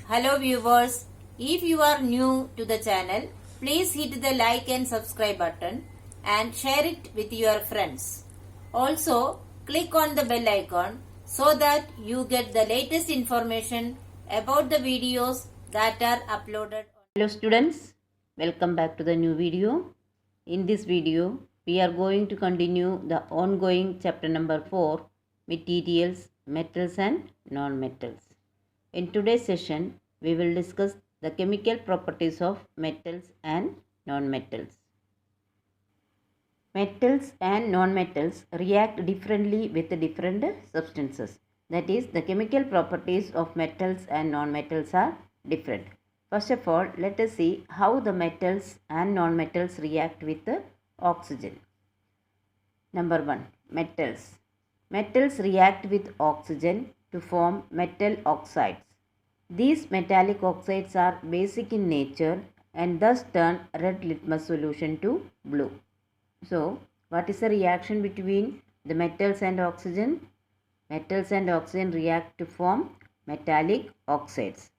Hello viewers, if you are new to the channel, please hit the like and subscribe button and share it with your friends. Also, click on the bell icon so that you get the latest information about the videos that are uploaded. Hello students, welcome back to the new video. In this video, we are going to continue the ongoing chapter number 4, materials, metals and non-metals. In today's session, we will discuss the chemical properties of metals and non-metals. Metals and non-metals react differently with different substances. That is, the chemical properties of metals and non-metals are different. First of all, let us see how the metals and non-metals react with oxygen. Number 1. Metals. Metals react with oxygen to form metal oxides. These metallic oxides are basic in nature and thus turn red litmus solution to blue. So, what is the reaction between the metals and oxygen? Metals and oxygen react to form metallic oxides,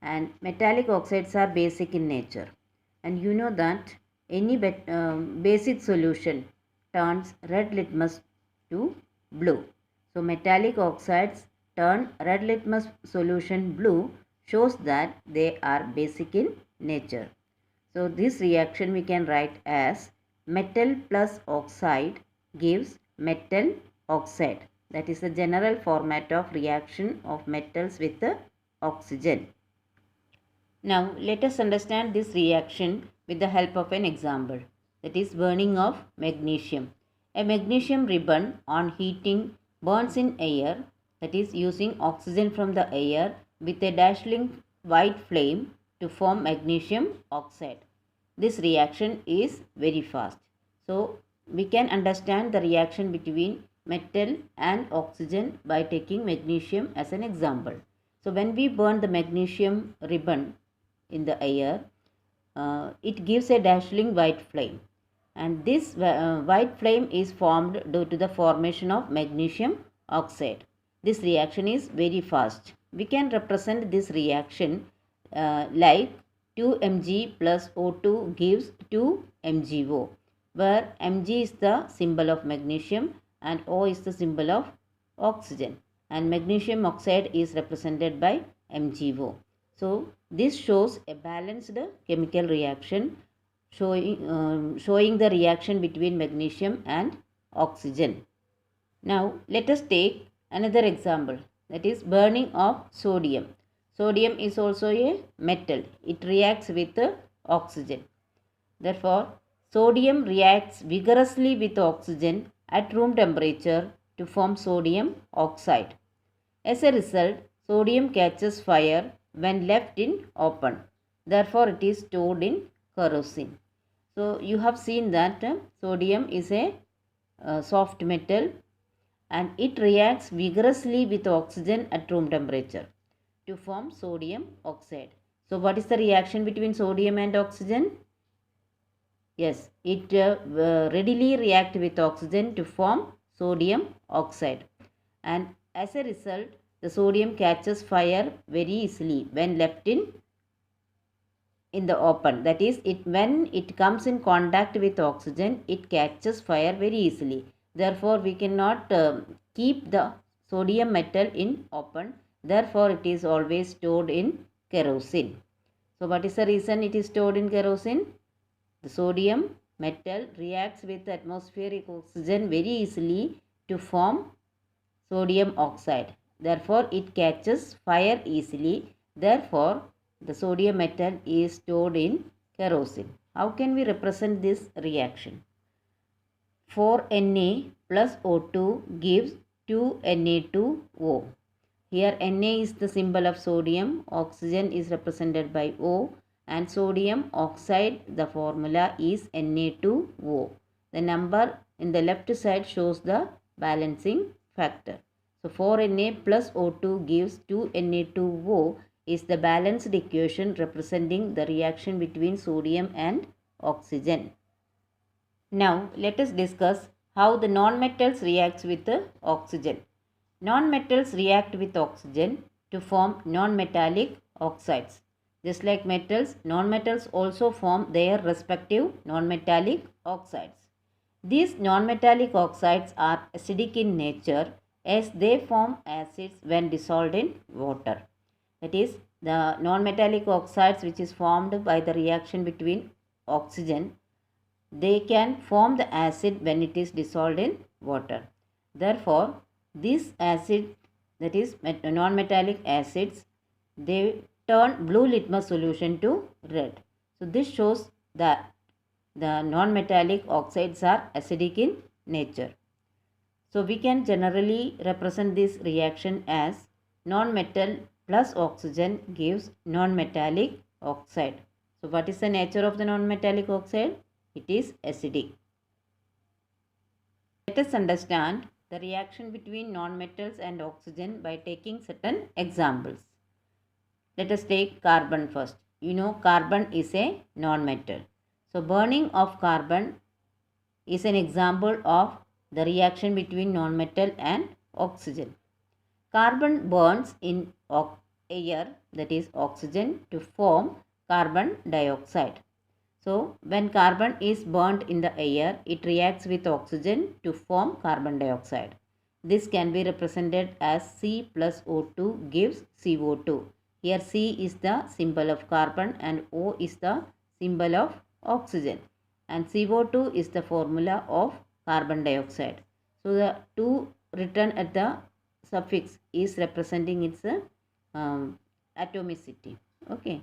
and metallic oxides are basic in nature. And you know that any basic solution turns red litmus to blue. So, metallic oxides turn red litmus solution blue shows that they are basic in nature. So, this reaction we can write as metal plus oxide gives metal oxide. That is the general format of reaction of metals with the oxygen. Now, let us understand this reaction with the help of an example. That is burning of magnesium. A magnesium ribbon on heating burns in air, that is using oxygen from the air with a dazzling white flame to form magnesium oxide. This reaction is very fast. So, we can understand the reaction between metal and oxygen by taking magnesium as an example. So, when we burn the magnesium ribbon in the air, it gives a dazzling white flame. And this white flame is formed due to the formation of magnesium oxide. This reaction is very fast. We can represent this reaction like 2 Mg plus O2 gives 2 MgO, where Mg is the symbol of magnesium and O is the symbol of oxygen, and magnesium oxide is represented by MgO. So, this shows a balanced chemical reaction showing the reaction between magnesium and oxygen. Now, let us take another example, that is burning of sodium. Sodium is also a metal. It reacts with oxygen. Therefore, sodium reacts vigorously with oxygen at room temperature to form sodium oxide. As a result, sodium catches fire when left in open. Therefore, it is stored in kerosene. So, you have seen that sodium is a soft metal and it reacts vigorously with oxygen at room temperature to form sodium oxide. So, what is the reaction between sodium and oxygen? Yes, it readily reacts with oxygen to form sodium oxide, and as a result, the sodium catches fire very easily when left in the open. That is, when it comes in contact with oxygen, it catches fire very easily. Therefore, we cannot keep the sodium metal in open. Therefore, it is always stored in kerosene. So, what is the reason it is stored in kerosene? The sodium metal reacts with atmospheric oxygen very easily to form sodium oxide. Therefore, it catches fire easily. Therefore, the sodium metal is stored in kerosene. How can we represent this reaction? 4Na plus O2 gives 2Na2O. Here Na is the symbol of sodium, oxygen is represented by O, and sodium oxide, the formula is Na2O. The number in the left side shows the balancing factor. So, 4Na plus O2 gives 2Na2O is the balanced equation representing the reaction between sodium and oxygen. Now, let us discuss how the non-metals reacts with the oxygen. Non-metals react with oxygen to form non-metallic oxides. Just like metals, non-metals also form their respective non-metallic oxides. These non-metallic oxides are acidic in nature as they form acids when dissolved in water. That is, the non-metallic oxides which is formed by the reaction between oxygen, they can form the acid when it is dissolved in water. Therefore, this acid, that is non-metallic acids, they turn blue litmus solution to red. So this shows that the non-metallic oxides are acidic in nature. So we can generally represent this reaction as non-metal plus oxygen gives non-metallic oxide. So what is the nature of the non-metallic oxide? It is acidic. Let us understand the reaction between non-metals and oxygen by taking certain examples. Let us take carbon first. You know, carbon is a non-metal. So burning of carbon is an example of the reaction between non-metal and oxygen. Carbon burns in air, that is oxygen, to form carbon dioxide. So when carbon is burnt in the air, it reacts with oxygen to form carbon dioxide. This can be represented as C plus O2 gives CO2. Here C is the symbol of carbon and O is the symbol of oxygen, and CO2 is the formula of carbon dioxide. So the 2 written at the suffix is representing its atomicity. Okay.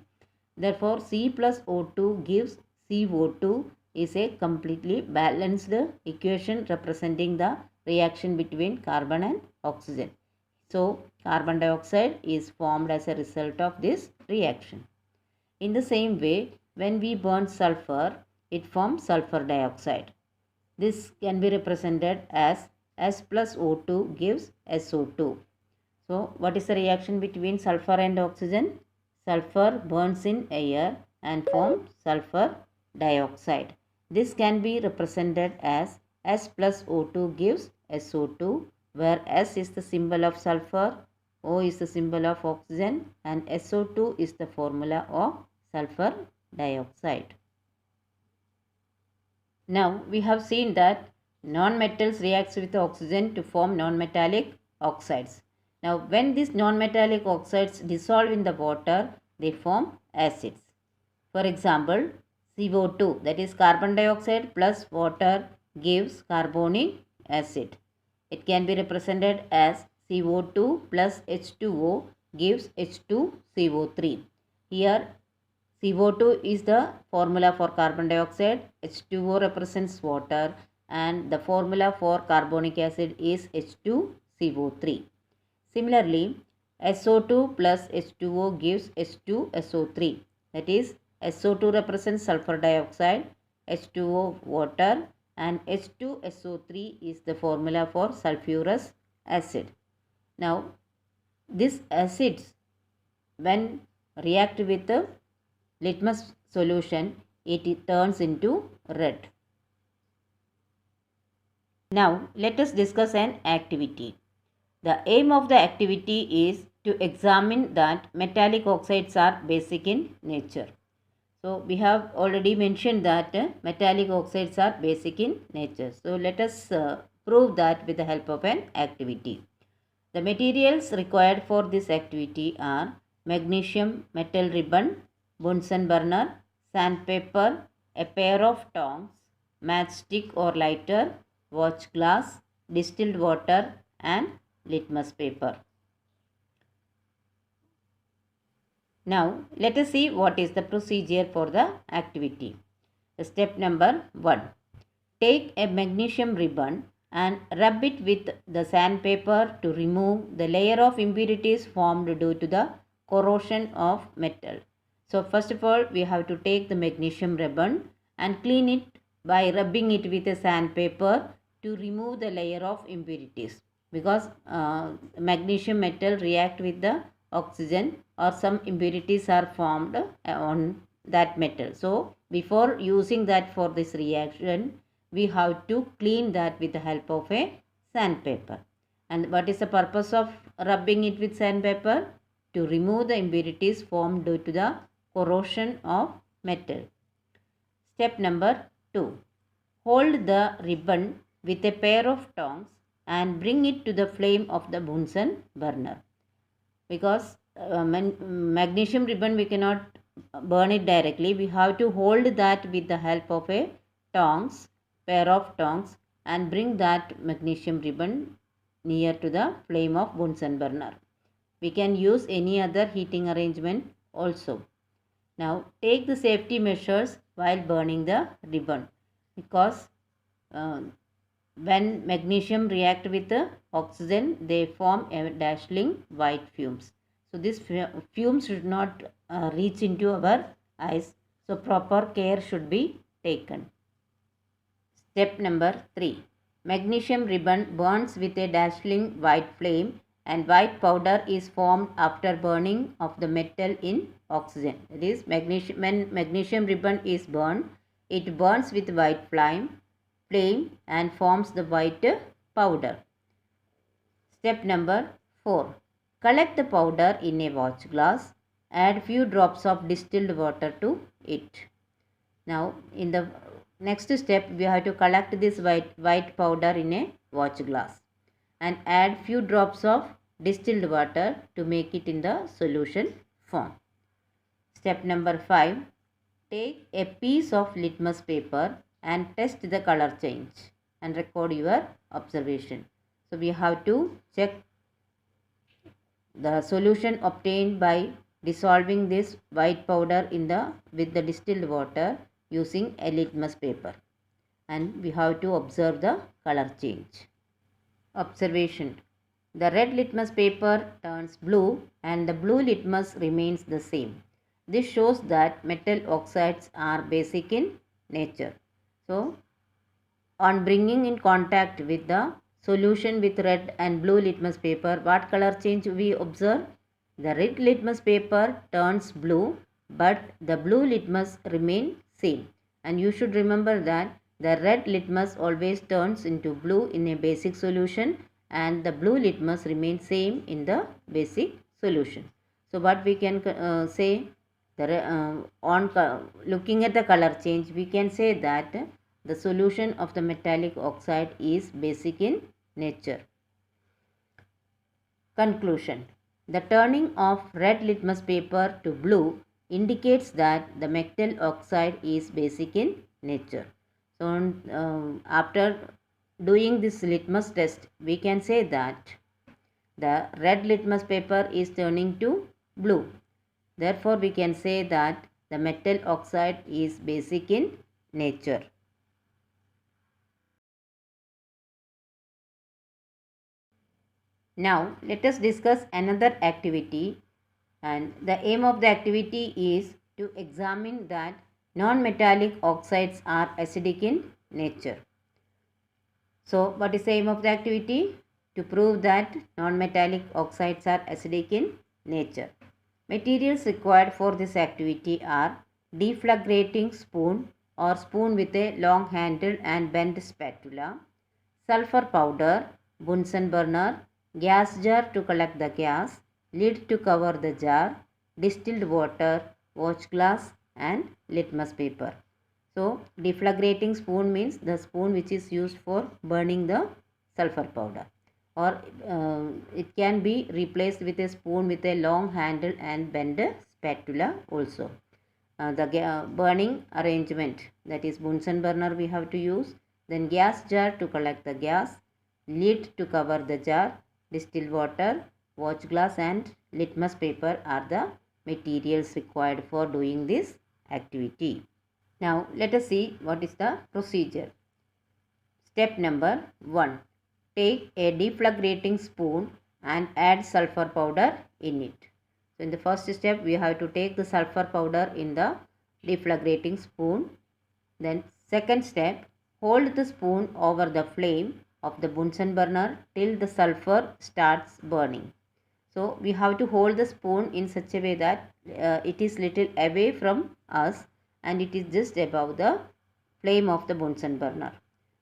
Therefore, C plus O2 gives CO2 is a completely balanced equation representing the reaction between carbon and oxygen. So, carbon dioxide is formed as a result of this reaction. In the same way, when we burn sulfur, it forms sulfur dioxide. This can be represented as S plus O2 gives SO2. So, what is the reaction between sulfur and oxygen? Sulfur burns in air and forms sulfur dioxide. This can be represented as S plus O2 gives SO2, where S is the symbol of sulfur, O is the symbol of oxygen, and SO2 is the formula of sulfur dioxide. Now we have seen that non-metals reacts with oxygen to form non-metallic oxides. Now when these non-metallic oxides dissolve in the water, they form acids. For example, CO2, that is carbon dioxide plus water, gives carbonic acid. It can be represented as CO2 plus H2O gives H2CO3. Here CO2 is the formula for carbon dioxide, H2O represents water, and the formula for carbonic acid is H2CO3. Similarly, SO2 plus H2O gives H2SO3. That is, SO2 represents sulfur dioxide, H2O water, and H2SO3 is the formula for sulfurous acid. Now, these acids, when react with the litmus solution, it turns into red. Now, let us discuss an activity. The aim of the activity is to examine that metallic oxides are basic in nature. So, we have already mentioned that metallic oxides are basic in nature. So, let us prove that with the help of an activity. The materials required for this activity are magnesium metal ribbon, Bunsen burner, sandpaper, a pair of tongs, matchstick or lighter, watch glass, distilled water, and litmus paper. Now, let us see what is the procedure for the activity. Step number 1. Take a magnesium ribbon and rub it with the sandpaper to remove the layer of impurities formed due to the corrosion of metal. So, first of all, we have to take the magnesium ribbon and clean it by rubbing it with a sandpaper to remove the layer of impurities, because magnesium metal react with the oxygen or some impurities are formed on that metal. So, before using that for this reaction, we have to clean that with the help of a sandpaper. And what is the purpose of rubbing it with sandpaper? to remove the impurities formed due to the corrosion of metal. Step number 2. Hold the ribbon with a pair of tongs and bring it to the flame of the Bunsen burner. Because magnesium ribbon we cannot burn it directly, we have to hold that with the help of a pair of tongs, and bring that magnesium ribbon near to the flame of Bunsen burner. We can use any other heating arrangement also. Now take the safety measures while burning the ribbon, because when magnesium react with the oxygen, they form a dazzling white fumes. So these fumes should not reach into our eyes. So proper care should be taken. Step number 3. Magnesium ribbon burns with a dazzling white flame, and white powder is formed after burning of the metal in oxygen. That is, when magnesium ribbon is burned, it burns with white flame and forms the white powder. Step number 4. Collect the powder in a watch glass. Add few drops of distilled water to it. Now in the next step, we have to collect this white powder in a watch glass and add few drops of distilled water to make it in the solution form. Step number 5. Take a piece of litmus paper and test the color change and record your observation. So we have to check the solution obtained by dissolving this white powder with the distilled water using a litmus paper, and we have to observe the color change. Observation. The red litmus paper turns blue and the blue litmus remains the same. This shows that metal oxides are basic in nature. So, on bringing in contact with the solution with red and blue litmus paper, what color change we observe? The red litmus paper turns blue, but the blue litmus remains same. And you should remember that the red litmus always turns into blue in a basic solution, and the blue litmus remains same in the basic solution. So what we can say, on looking at the color change, we can say that the solution of the metallic oxide is basic in nature. Conclusion. The turning of red litmus paper to blue indicates that the metal oxide is basic in nature. So after doing this litmus test, we can say that the red litmus paper is turning to blue. Therefore, we can say that the metal oxide is basic in nature. Now, let us discuss another activity, and the aim of the activity is to examine that non-metallic oxides are acidic in nature. So, what is the aim of the activity? To prove that non-metallic oxides are acidic in nature. Materials required for this activity are deflagrating spoon or spoon with a long handle and bent spatula, sulfur powder, Bunsen burner, gas jar to collect the gas, lid to cover the jar, distilled water, watch glass and litmus paper. So, deflagrating spoon means the spoon which is used for burning the sulfur powder, or it can be replaced with a spoon with a long handle and bent spatula also. The burning arrangement, that is Bunsen burner we have to use, then gas jar to collect the gas, lid to cover the jar, distilled water, watch glass and litmus paper are the materials required for doing this activity. Now let us see what is the procedure. Step number 1. Take a deflagrating spoon and add sulfur powder in it. So in the first step, we have to take the sulfur powder in the deflagrating spoon. Then second step, hold the spoon over the flame of the Bunsen burner till the sulfur starts burning. So we have to hold the spoon in such a way that it is little away from us and it is just above the flame of the Bunsen burner.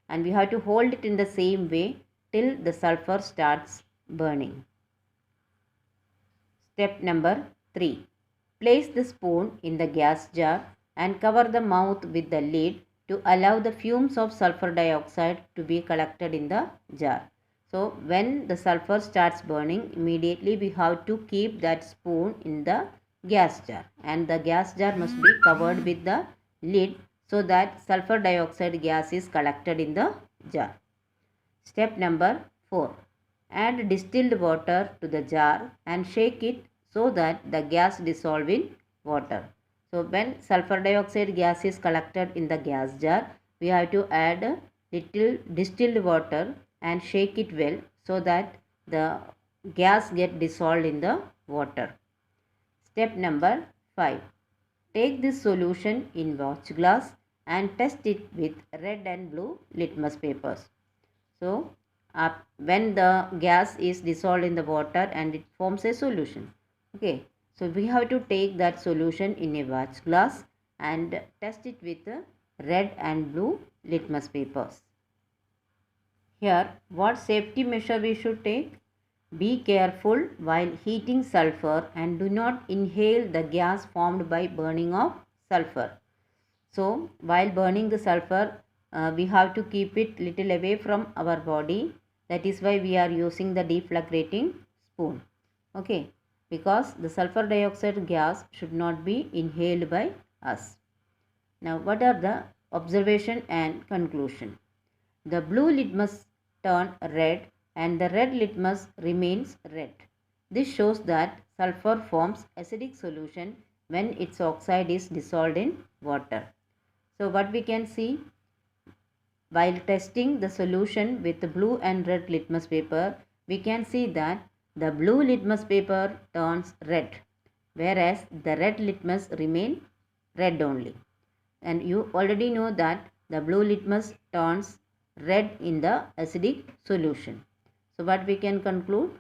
And we have to hold it in the same way till the sulfur starts burning. Step number 3. Place the spoon in the gas jar and cover the mouth with the lid to allow the fumes of sulfur dioxide to be collected in the jar. So when the sulfur starts burning, immediately we have to keep that spoon in the gas jar, and the gas jar must be covered with the lid so that sulfur dioxide gas is collected in the jar. Step number 4. Add distilled water to the jar and shake it so that the gas dissolve in water. So when sulfur dioxide gas is collected in the gas jar, we have to add a little distilled water and shake it well so that the gas get dissolved in the water. Step number 5. Take this solution in watch glass and test it with red and blue litmus papers. So when the gas is dissolved in the water and it forms a solution. Okay, so we have to take that solution in a watch glass and test it with red and blue litmus papers. Here, what safety measure we should take? Be careful while heating sulfur and do not inhale the gas formed by burning of sulfur. So while burning the sulfur, we have to keep it little away from our body. That is why we are using the deflagrating spoon. Okay, because the sulfur dioxide gas should not be inhaled by us. Now what are the observation and conclusion? The blue litmus turn red and the red litmus remains red. This shows that sulfur forms acidic solution when its oxide is dissolved in water. So what we can see, while testing the solution with the blue and red litmus paper, we can see that the blue litmus paper turns red, whereas the red litmus remain red only. And you already know that the blue litmus turns red in the acidic solution. So what we can conclude?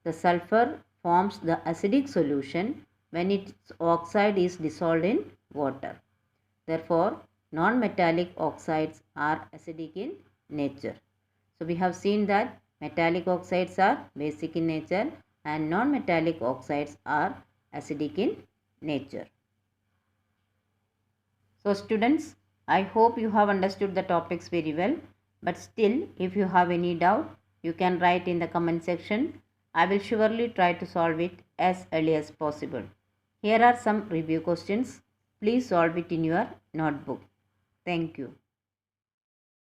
The sulfur forms the acidic solution when its oxide is dissolved in water. Therefore, non-metallic oxides are acidic in nature. So we have seen that metallic oxides are basic in nature and non-metallic oxides are acidic in nature. So students, I hope you have understood the topics very well. But still, if you have any doubt, you can write in the comment section. I will surely try to solve it as early as possible. Here are some review questions. Please solve it in your notebook. Thank you.